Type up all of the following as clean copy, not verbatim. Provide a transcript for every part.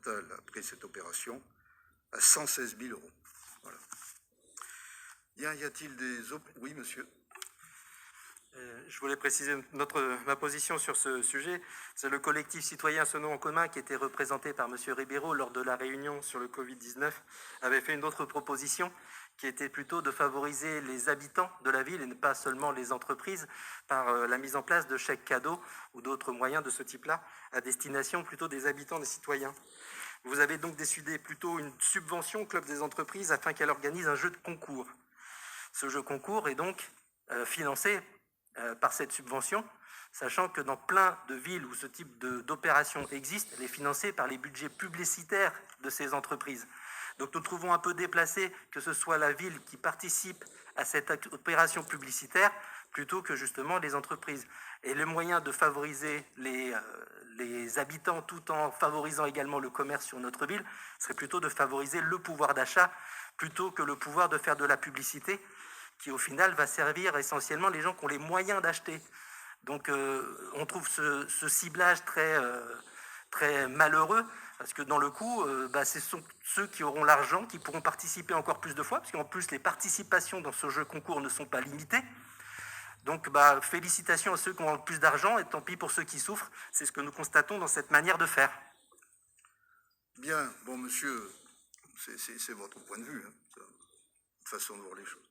total après cette opération à 116 000 euros. Voilà. Bien, y a-t-il des... Oui, monsieur. Je voulais préciser ma position sur ce sujet. C'est le collectif citoyen Sonnons en commun qui était représenté par M. Ribeiro lors de la réunion sur le Covid-19 avait fait une autre proposition qui était plutôt de favoriser les habitants de la ville et pas seulement les entreprises par la mise en place de chèques cadeaux ou d'autres moyens de ce type-là à destination plutôt des habitants, des citoyens. Vous avez donc décidé plutôt une subvention au club des entreprises afin qu'elle organise un jeu de concours. Ce jeu concours est donc financé par cette subvention, sachant que dans plein de villes où ce type d'opération existe, elle est financée par les budgets publicitaires de ces entreprises. Donc nous trouvons un peu déplacé que ce soit la ville qui participe à cette opération publicitaire plutôt que justement les entreprises. Et le moyen de favoriser les habitants tout en favorisant également le commerce sur notre ville serait plutôt de favoriser le pouvoir d'achat plutôt que le pouvoir de faire de la publicité qui au final va servir essentiellement les gens qui ont les moyens d'acheter. Donc on trouve ce ciblage très malheureux, parce que dans le coup, ce sont ceux qui auront l'argent qui pourront participer encore plus de fois, parce qu'en plus les participations dans ce jeu concours ne sont pas limitées. Donc félicitations à ceux qui ont le plus d'argent, et tant pis pour ceux qui souffrent. C'est ce que nous constatons dans cette manière de faire. Bien, bon monsieur, c'est votre point de vue, hein, façon de voir les choses.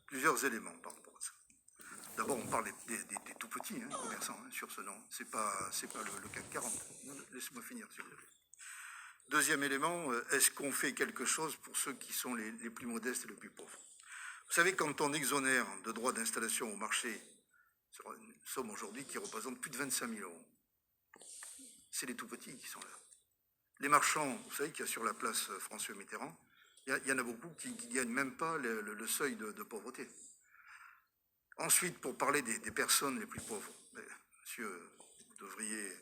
Plusieurs éléments par rapport à ça. D'abord, on parle des tout petits commerçants sur ce nom. C'est pas le CAC 40. Laissez-moi finir, s'il vous plaît. Deuxième élément, est-ce qu'on fait quelque chose pour ceux qui sont les plus modestes et les plus pauvres? Vous savez, quand on exonère de droits d'installation au marché sur une somme aujourd'hui qui représente plus de 25 000 euros, c'est les tout petits qui sont là. Les marchands, vous savez qu'il y a sur la place François Mitterrand, il y en a beaucoup qui ne gagnent même pas le seuil de pauvreté. Ensuite, pour parler des personnes les plus pauvres, monsieur, vous devriez,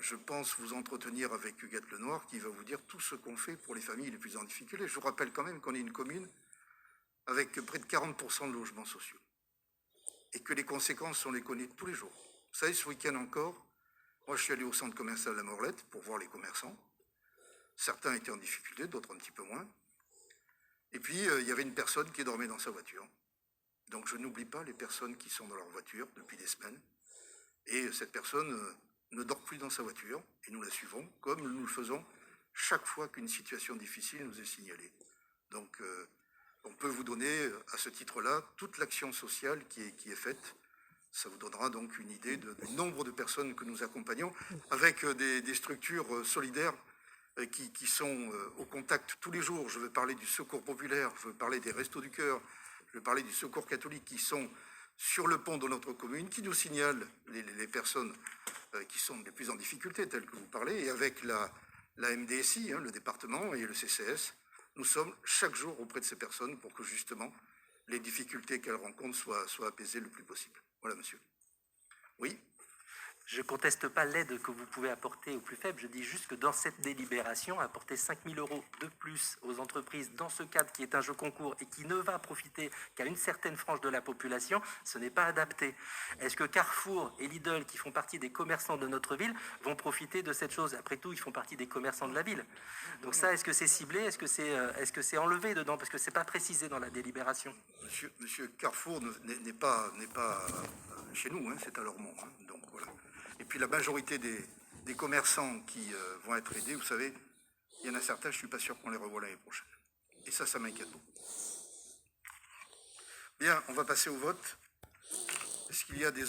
je pense, vous entretenir avec Huguette Lenoir qui va vous dire tout ce qu'on fait pour les familles les plus en difficulté. Je vous rappelle quand même qu'on est une commune avec près de 40% de logements sociaux et que les conséquences, on les connaît tous les jours. Vous savez, ce week-end encore, moi je suis allé au centre commercial La Morlette pour voir les commerçants. Certains étaient en difficulté, d'autres un petit peu moins. Et puis, il y avait une personne qui dormait dans sa voiture. Donc, je n'oublie pas les personnes qui sont dans leur voiture depuis des semaines. Et cette personne ne dort plus dans sa voiture. Et nous la suivons, comme nous le faisons chaque fois qu'une situation difficile nous est signalée. Donc, on peut vous donner, à ce titre-là, toute l'action sociale qui est faite. Ça vous donnera donc une idée du nombre de personnes que nous accompagnons avec des structures solidaires qui sont au contact tous les jours. Je veux parler du Secours populaire, je veux parler des Restos du Cœur, je veux parler du Secours catholique qui sont sur le pont de notre commune, qui nous signalent les personnes qui sont les plus en difficulté, telles que vous parlez, et avec la MDSI, le département et le CCS, nous sommes chaque jour auprès de ces personnes pour que justement les difficultés qu'elles rencontrent soient apaisées le plus possible. Voilà, monsieur. Oui. Je ne conteste pas l'aide que vous pouvez apporter aux plus faibles. Je dis juste que dans cette délibération, apporter 5 000 euros de plus aux entreprises dans ce cadre qui est un jeu concours et qui ne va profiter qu'à une certaine frange de la population, ce n'est pas adapté. Est-ce que Carrefour et Lidl, qui font partie des commerçants de notre ville, vont profiter de cette chose? Après tout, ils font partie des commerçants de la ville. Donc ça, est-ce que c'est ciblé? Est-ce que c'est enlevé dedans? Parce que ce n'est pas précisé dans la délibération. Monsieur, Carrefour n'est pas chez nous, c'est à Lormont. Donc voilà. Et puis la majorité des commerçants qui vont être aidés, vous savez, il y en a certains, je ne suis pas sûr qu'on les revoie l'année prochaine. Et ça m'inquiète beaucoup. Bien, on va passer au vote. Est-ce qu'il y a des